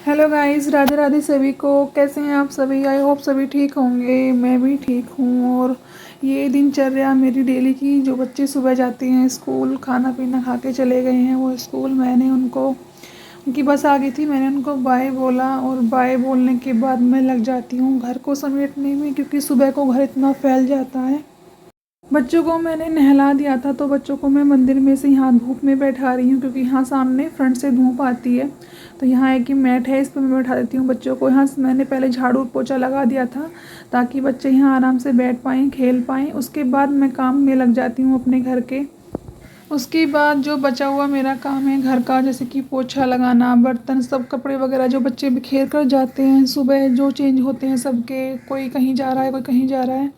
Hello guys, Radhe Radhe सभी को। कैसे हैं आप सभी? आई होप सभी ठीक होंगे। मैं भी ठीक हूँ। और ये दिनचर्या मेरी डेली की, जो बच्चे सुबह जाते हैं स्कूल, खाना पीना खा के चले गए हैं वो स्कूल। मैंने उनको, उनकी बस आ गई थी, मैंने उनको बाय बोला और बाय बोलने के बाद मैं लग जाती हूँ घर को समेटने में, क्योंकि सुबह को घर इतना फैल जाता है। बच्चों को मैंने नहला दिया था, तो बच्चों को मैं मंदिर में से यहाँ धूप में बैठा रही हूँ, क्योंकि यहाँ सामने फ्रंट से धूप आती है। तो यहाँ एक ही मैट है, इस पर मैं बैठा देती हूँ बच्चों को। यहाँ मैंने पहले झाड़ू पोछा लगा दिया था, ताकि बच्चे यहाँ आराम से बैठ पाएँ, खेल पाएँ। उसके बाद मैं काम में लग जाती हूँ अपने घर के। उसके बाद जो बचा हुआ मेरा काम है घर का, जैसे कि पोछा लगाना, बर्तन, सब कपड़े वगैरह जो बच्चे बिखेर कर जाते हैं सुबह, जो चेंज होते हैं सबके, कोई कहीं जा रहा है कोई कहीं जा रहा है,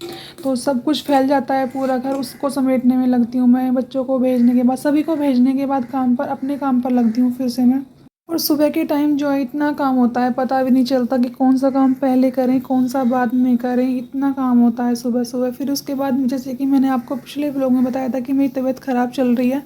तो सब कुछ फैल जाता है पूरा घर। उसको समेटने में लगती हूँ मैं। बच्चों को भेजने के बाद, सभी को भेजने के बाद काम पर, अपने काम पर लगती हूँ फिर से मैं। और सुबह के टाइम जो है इतना काम होता है, पता भी नहीं चलता कि कौन सा काम पहले करें कौन सा बाद में करें। इतना काम होता है सुबह सुबह। फिर उसके बाद जैसे कि मैंने आपको पिछले व्लॉग में बताया था कि मेरी तबीयत ख़राब चल रही है,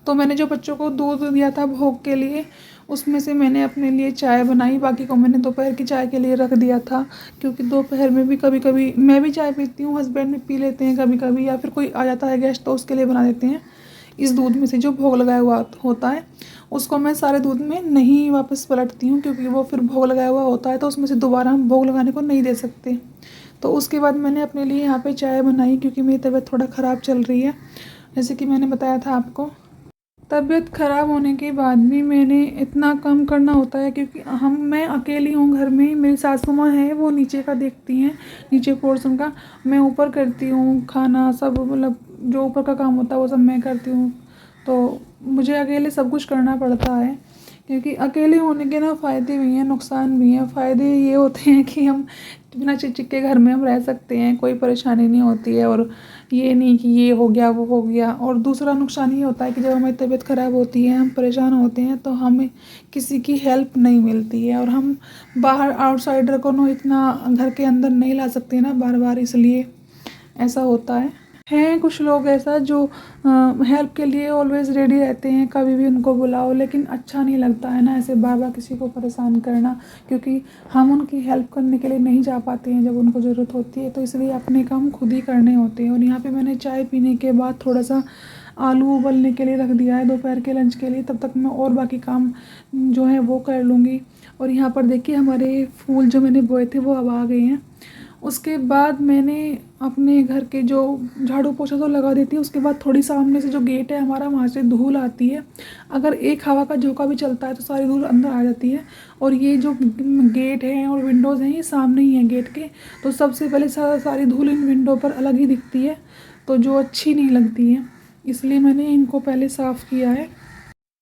तो मैंने जो बच्चों को दूध दिया था भोग के लिए, उसमें से मैंने अपने लिए चाय बनाई, बाकी को मैंने दोपहर की चाय के लिए रख दिया था। क्योंकि दोपहर में भी कभी कभी मैं भी चाय पीती हूँ, हस्बैंड भी पी लेते हैं कभी कभी, या फिर कोई आ जाता है गेस्ट तो उसके लिए बना देते हैं। इस दूध में से जो भोग लगाया हुआ होता है, उसको मैं सारे दूध में नहीं वापस पलटती हूँ, क्योंकि वो फिर भोग लगाया हुआ होता है, तो उसमें से दोबारा हम भोग लगाने को नहीं दे सकते। तो उसके बाद मैंने अपने लिए यहाँ पे चाय बनाई, क्योंकि मेरी तबीयत थोड़ा ख़राब चल रही है, जैसे कि मैंने बताया था आपको। तबीयत ख़राब होने के बाद भी मैंने इतना काम करना होता है, क्योंकि मैं अकेली हूँ घर में। मेरी सासू माँ है, वो नीचे का देखती हैं, नीचे पोर्शन का। मैं ऊपर करती हूँ खाना सब, मतलब जो ऊपर का काम होता है वो सब मैं करती हूँ। तो मुझे अकेले सब कुछ करना पड़ता है, क्योंकि अकेले होने के ना फ़ायदे भी हैं नुकसान भी हैं। फ़ायदे ये होते हैं कि हम बिना चिक के घर में हम रह सकते हैं, कोई परेशानी नहीं होती है, और ये नहीं कि ये हो गया वो हो गया। और दूसरा नुकसान ये होता है कि जब हमारी तबीयत ख़राब होती है, हम परेशान होते हैं, तो हमें किसी की हेल्प नहीं मिलती है, और हम बाहर आउटसाइडर को ना इतना घर के अंदर नहीं ला सकते ना बार बार, इसलिए ऐसा होता है। हैं कुछ लोग ऐसा जो हेल्प के लिए ऑलवेज़ रेडी रहते हैं, कभी भी उनको बुलाओ, लेकिन अच्छा नहीं लगता है ना ऐसे बार बार किसी को परेशान करना, क्योंकि हम उनकी हेल्प करने के लिए नहीं जा पाते हैं जब उनको ज़रूरत होती है। तो इसलिए अपने काम खुद ही करने होते हैं। और यहाँ पे मैंने चाय पीने के बाद थोड़ा सा आलू उबलने के लिए रख दिया है दोपहर के लंच के लिए, तब तक मैं और बाकी काम जो है वो कर लूँगी। और यहाँ पर देखिए हमारे फूल जो मैंने बोए थे वो अब आ गए हैं। उसके बाद मैंने अपने घर के जो झाड़ू पोछा तो लगा देती है, उसके बाद थोड़ी सामने से जो गेट है हमारा, वहाँ से धूल आती है। अगर एक हवा का झोंका भी चलता है तो सारी धूल अंदर आ जाती है। और ये जो गेट है और विंडोज़ हैं ये सामने ही हैं गेट के, तो सबसे पहले सारी धूल इन विंडो पर अलग ही दिखती है, तो जो अच्छी नहीं लगती है, इसलिए मैंने इनको पहले साफ़ किया है।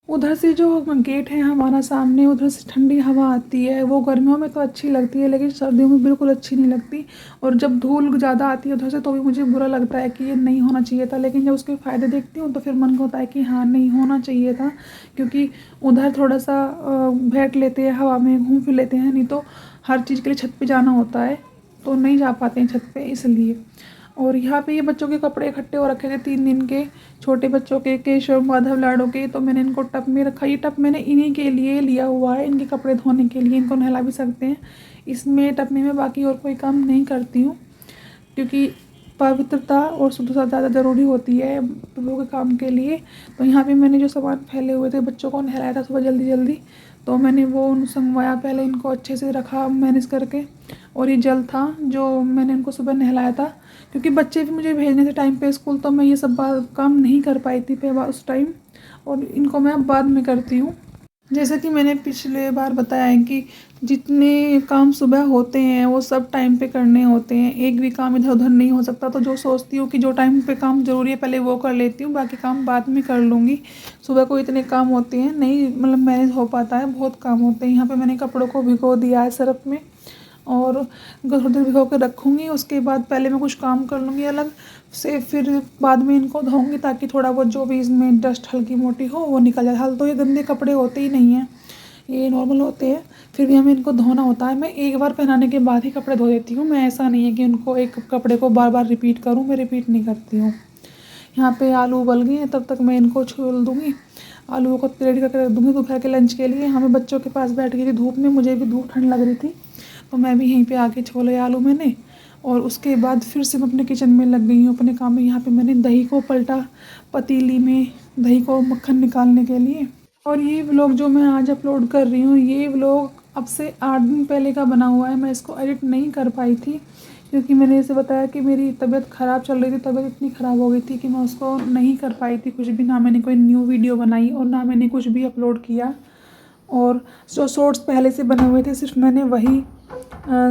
उधर से जो गेट है हमारा सामने, उधर से ठंडी हवा आती है, वो गर्मियों में तो अच्छी लगती है, लेकिन सर्दियों में बिल्कुल अच्छी नहीं लगती। और जब धूल ज़्यादा आती है उधर से, तो भी मुझे बुरा लगता है कि ये नहीं होना चाहिए था, लेकिन जब उसके फ़ायदे देखती हूँ तो फिर मन को होता है कि हाँ नहीं होना चाहिए था, क्योंकि उधर थोड़ा सा बैठ लेते हैं हवा में, घूम फिर लेते हैं, नहीं तो हर चीज़ के लिए छत पर जाना होता है, तो नहीं जा पाते हैं छत पर, इसलिए। और यहाँ पे ये बच्चों के कपड़े इकट्ठे हो रखे थे 3 दिन के, छोटे बच्चों के, केशव, माधव, लाडो के, तो मैंने इनको टब में रखा। ये टब मैंने इन्हीं के लिए लिया हुआ है, इनके कपड़े धोने के लिए, इनको नहला भी सकते हैं इसमें टब में। मैं बाकी और कोई काम नहीं करती हूँ, क्योंकि पवित्रता और शुद्धता ज़्यादा ज़रूरी होती है प्रभु के काम के लिए। तो यहाँ पे मैंने जो सामान फैले हुए थे, बच्चों को नहलाया था सुबह जल्दी जल्दी, तो मैंने वो संगवाया, पहले इनको अच्छे से रखा मैनेज करके। और ये जल था जो मैंने इनको सुबह नहलाया था, क्योंकि बच्चे भी मुझे भेजने थे टाइम पे स्कूल, तो मैं ये सब काम नहीं कर पाई थी पे उस टाइम, और इनको मैं अब बाद में करती हूँ। जैसा कि मैंने पिछले बार बताया है कि जितने काम सुबह होते हैं वो सब टाइम पे करने होते हैं, एक भी काम इधर उधर नहीं हो सकता। तो जो सोचती हूँ कि जो टाइम पे काम ज़रूरी है पहले वो कर लेती हूँ, बाकी काम बाद में कर लूँगी। सुबह को इतने काम होते हैं, नहीं मतलब मैनेज हो पाता है, बहुत काम होते हैं। यहाँ पे मैंने कपड़ों को भिगो दिया है सर्फ़ में, और थोड़ी देर भिगो के रखूँगी। उसके बाद पहले मैं कुछ काम कर लूँगी अलग से, फिर बाद में इनको धोऊँगी, ताकि थोड़ा बहुत जो भी इसमें डस्ट हल्की मोटी हो वो निकल जाए। हाल तो ये गंदे कपड़े होते ही नहीं हैं, ये नॉर्मल होते हैं, फिर भी हमें इनको धोना होता है। मैं एक बार पहनाने के बाद ही कपड़े धो देती हूँ, मैं ऐसा नहीं है कि उनको एक कपड़े को बार बार रिपीट करूँ, मैं रिपीट नहीं करती हूँ। यहाँ पे आलू उबल गए हैं, तब तक मैं इनको छोल दूँगी। आलूओं को रेडी करके रख दूँगी दोपहर के लंच के लिए। यहाँ मैं बच्चों के पास बैठ गई थी धूप में, मुझे भी धूप ठंड लग रही थी तो मैं भी यहीं पे आके छोले आलू मैंने, और उसके बाद फिर से मैं अपने किचन में लग गई हूँ अपने काम में। यहाँ पे मैंने दही को पलटा पतीली में, दही को मक्खन निकालने के लिए। और ये व्लॉग जो मैं आज अपलोड कर रही हूँ, ये व्लॉग अब से 8 दिन पहले का बना हुआ है। मैं इसको एडिट नहीं कर पाई थी क्योंकि मैंने इसे बताया कि मेरी तबीयत ख़राब चल रही थी, तबीयत इतनी ख़राब हो गई थी कि मैं उसको नहीं कर पाई थी कुछ भी, ना मैंने कोई न्यू वीडियो बनाई और ना मैंने कुछ भी अपलोड किया। और जो शॉर्ट्स पहले से बने हुए थे सिर्फ मैंने वही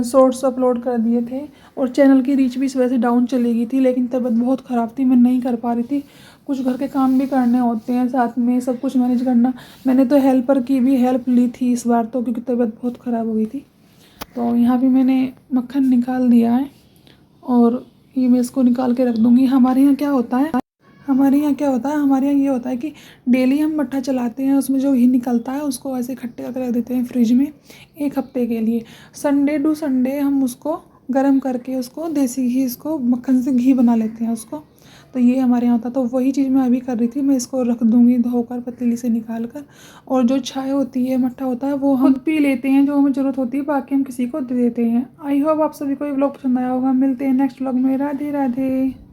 शॉर्ट्स अपलोड कर दिए थे, और चैनल की रीच भी इस वजह से डाउन चली गई थी। लेकिन तबीयत बहुत ख़राब थी, मैं नहीं कर पा रही थी, कुछ घर के काम भी करने होते हैं साथ में, सब कुछ मैनेज करना। मैंने तो हेल्पर की भी हेल्प ली थी इस बार तो, क्योंकि तबीयत बहुत ख़राब हो गई थी। तो यहाँ भी मैंने मक्खन निकाल दिया है और ये मैं इसको निकाल के रख दूँगी। हमारे यहाँ क्या होता है, हमारे यहाँ ये होता है कि डेली हम मट्ठा चलाते हैं, उसमें जो घी निकलता है उसको ऐसे इकट्ठे करके रख देते हैं फ्रिज में 1 हफ्ते के लिए। संडे टू संडे हम उसको गर्म करके उसको देसी घी, इसको मक्खन से घी बना लेते हैं उसको। तो ये हमारे यहाँ होता है, तो वही चीज़ मैं अभी कर रही थी। मैं इसको रख दूँगी धोकर पतीली से निकाल कर, और जो चाय होती है, मट्ठा होता है, वो हम खुद पी लेते हैं जो हमें ज़रूरत होती है, बाकी हम किसी को दे देते हैं। आई होप आप सभी को ये व्लॉग पसंद आया होगा। मिलते हैं नेक्स्ट व्लॉग में। राधे राधे।